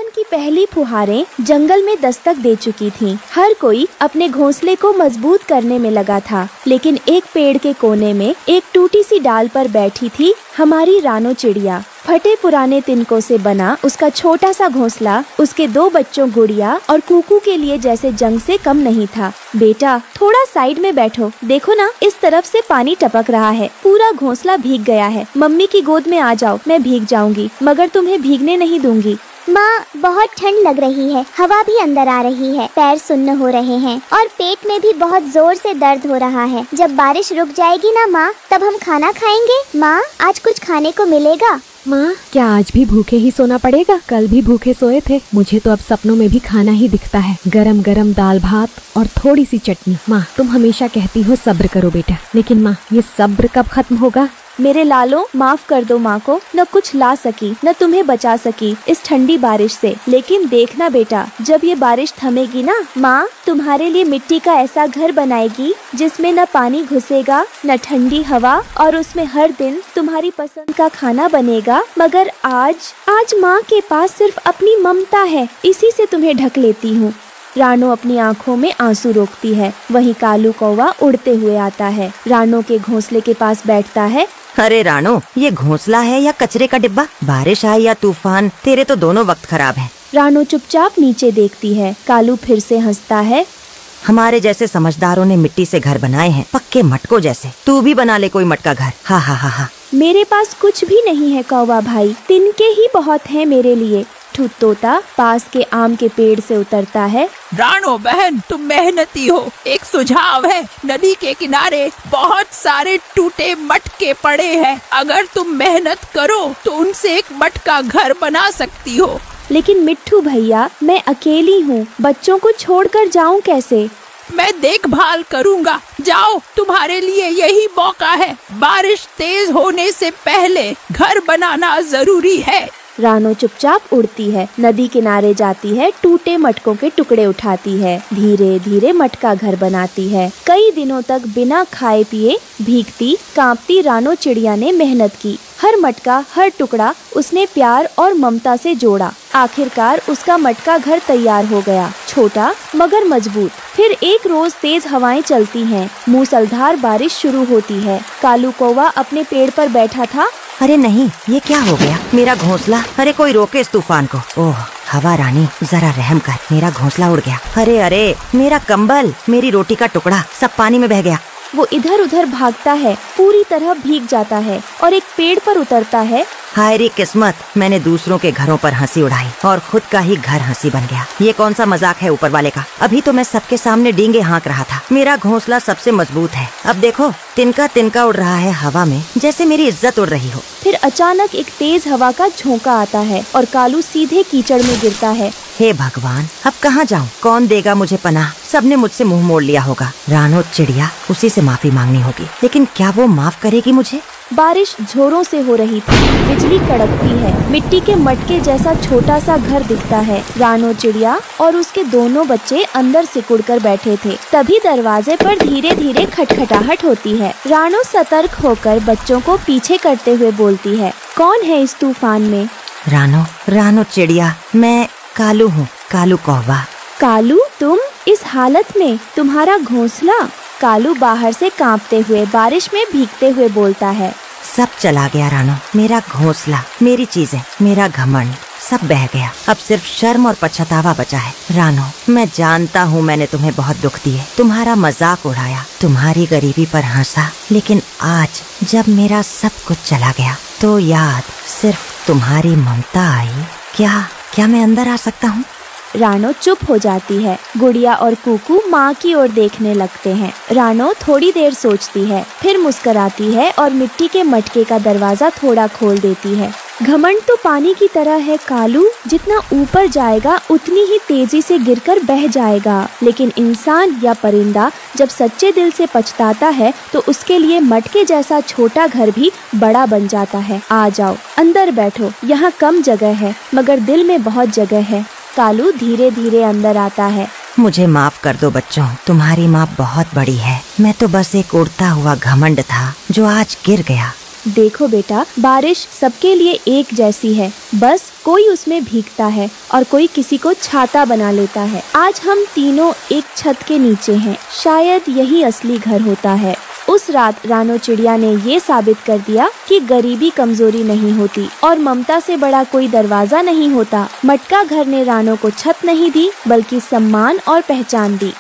की पहली फुहारें जंगल में दस्तक दे चुकी थीं। हर कोई अपने घोंसले को मजबूत करने में लगा था, लेकिन एक पेड़ के कोने में एक टूटी सी डाल पर बैठी थी हमारी रानो चिड़िया। फटे पुराने तिनकों से बना उसका छोटा सा घोंसला उसके 2 बच्चों गुड़िया और कुकू के लिए जैसे जंग से कम नहीं था। बेटा, थोड़ा साइड में बैठो, देखो ना, इस तरफ से पानी टपक रहा है, पूरा घोंसला भीग गया है। मम्मी की गोद में आ जाओ, मैं भीग जाऊंगी, मगर तुम्हें भीगने नहीं दूंगी। माँ, बहुत ठंड लग रही है, हवा भी अंदर आ रही है, पैर सुन्न हो रहे हैं और पेट में भी बहुत जोर से दर्द हो रहा है। जब बारिश रुक जाएगी ना माँ, तब हम खाना खाएंगे। माँ, आज कुछ खाने को मिलेगा? माँ, क्या आज भी भूखे ही सोना पड़ेगा? कल भी भूखे सोए थे। मुझे तो अब सपनों में भी खाना ही दिखता है, गरम गरम दाल भात और थोड़ी सी चटनी। माँ, तुम हमेशा कहती हो सब्र करो बेटा, लेकिन माँ, ये सब्र कब खत्म होगा? मेरे लालो, माफ कर दो माँ को, न कुछ ला सकी न तुम्हें बचा सकी इस ठंडी बारिश से। लेकिन देखना बेटा, जब ये बारिश थमेगी ना, माँ तुम्हारे लिए मिट्टी का ऐसा घर बनाएगी जिसमें न पानी घुसेगा न ठंडी हवा, और उसमें हर दिन तुम्हारी पसंद का खाना बनेगा। मगर आज माँ के पास सिर्फ अपनी ममता है, इसी से तुम्हें ढक लेती हूँ। रानो अपनी आंखों में आंसू रोकती है। वहीं कालू कौवा उड़ते हुए आता है, रानो के घोंसले के पास बैठता है। अरे रानो, ये घोंसला है या कचरे का डिब्बा? बारिश आए या तूफान, तेरे तो दोनों वक्त खराब हैं। रानो चुपचाप नीचे देखती है। कालू फिर से हंसता है। हमारे जैसे समझदारों ने मिट्टी से घर बनाए हैं, पक्के मटकों जैसे। तू भी बना ले कोई मटका घर। हा हा हा हा। मेरे पास कुछ भी नहीं है कौवा भाई, तिनके ही बहुत हैं मेरे लिए। ठूठ तोता पास के आम के पेड़ से उतरता है। रानो बहन, तुम मेहनती हो। एक सुझाव है, नदी के किनारे बहुत सारे टूटे मटके पड़े हैं। अगर तुम मेहनत करो तो उनसे एक मटका घर बना सकती हो। लेकिन मिट्ठू भैया, मैं अकेली हूँ, बच्चों को छोड़कर जाऊँ कैसे? मैं देखभाल करूँगा, जाओ, तुम्हारे लिए यही मौका है। बारिश तेज होने से पहले घर बनाना जरूरी है। रानो चुपचाप उड़ती है, नदी किनारे जाती है, टूटे मटकों के टुकड़े उठाती है, धीरे धीरे मटका घर बनाती है। कई दिनों तक बिना खाए पिए भीगती कांपती रानो चिड़िया ने मेहनत की। हर मटका, हर टुकड़ा उसने प्यार और ममता से जोड़ा। आखिरकार उसका मटका घर तैयार हो गया, छोटा मगर मजबूत। फिर एक रोज तेज हवाएं चलती हैं, मूसलाधार बारिश शुरू होती है। कालू कौवा अपने पेड़ पर बैठा था। अरे नहीं, ये क्या हो गया? मेरा घोंसला, अरे कोई रोके इस तूफान को। ओह हवा रानी, जरा रहम कर, मेरा घोंसला उड़ गया। अरे मेरा कंबल, मेरी रोटी का टुकड़ा सब पानी में बह गया। वो इधर उधर भागता है, पूरी तरह भीग जाता है और एक पेड़ पर उतरता है। हाय रे किस्मत, मैंने दूसरों के घरों पर हंसी उड़ाई और खुद का ही घर हंसी बन गया। ये कौन सा मजाक है ऊपर वाले का? अभी तो मैं सबके सामने डींगे हाँक रहा था। मेरा घोंसला सबसे मजबूत है। अब देखो, तिनका तिनका उड़ रहा है हवा में, जैसे मेरी इज्जत उड़ रही हो। फिर अचानक एक तेज हवा का झोंका आता है और कालू सीधे कीचड़ में गिरता है। हे भगवान, अब कहाँ जाऊँ? कौन देगा मुझे पनाह? सबने मुझसे मुंह मोड़ लिया होगा। रानो चिड़िया, उसी से माफी मांगनी होगी, लेकिन क्या वो माफ करेगी मुझे? बारिश जोरों से हो रही थी, बिजली कड़कती है, मिट्टी के मटके जैसा छोटा सा घर दिखता है। रानो चिड़िया और उसके दोनों बच्चे अंदर सिकुड़ कर बैठे थे। तभी दरवाजे पर धीरे धीरे खटखटाहट होती है। रानो सतर्क होकर बच्चों को पीछे करते हुए बोलती है, कौन है इस तूफान में? रानो चिड़िया, मैं कालू हूँ, कालू कौवा। कालू, तुम इस हालत में? तुम्हारा घोंसला? कालू बाहर से कांपते हुए, बारिश में भीगते हुए बोलता है। सब चला गया रानो, मेरा घोंसला, मेरी चीजें, मेरा घमंड, सब बह गया। अब सिर्फ शर्म और पछतावा बचा है। रानो, मैं जानता हूँ मैंने तुम्हें बहुत दुख दिए, तुम्हारा मजाक उड़ाया, तुम्हारी गरीबी पर हंसा, लेकिन आज जब मेरा सब कुछ चला गया तो याद सिर्फ तुम्हारी ममता आई। क्या मैं अंदर आ सकता हूँ? रानो चुप हो जाती है। गुड़िया और कुकू माँ की ओर देखने लगते हैं। रानो थोड़ी देर सोचती है, फिर मुस्कुराती है और मिट्टी के मटके का दरवाजा थोड़ा खोल देती है। घमंड तो पानी की तरह है कालू, जितना ऊपर जाएगा उतनी ही तेजी से गिरकर बह जाएगा। लेकिन इंसान या परिंदा जब सच्चे दिल से पछताता है तो उसके लिए मटके जैसा छोटा घर भी बड़ा बन जाता है। आ जाओ, अंदर बैठो, यहाँ कम जगह है मगर दिल में बहुत जगह है। कालू धीरे धीरे अंदर आता है। मुझे माफ कर दो बच्चों, तुम्हारी माँ बहुत बड़ी है। मैं तो बस एक उड़ता हुआ घमंड था जो आज गिर गया। देखो बेटा, बारिश सबके लिए एक जैसी है, बस कोई उसमें भीगता है और कोई किसी को छाता बना लेता है। आज हम तीनों एक छत के नीचे हैं, शायद यही असली घर होता है। उस रात रानो चिड़िया ने ये साबित कर दिया कि गरीबी कमजोरी नहीं होती और ममता से बड़ा कोई दरवाजा नहीं होता। मटका घर ने रानो को छत नहीं दी बल्कि सम्मान और पहचान दी।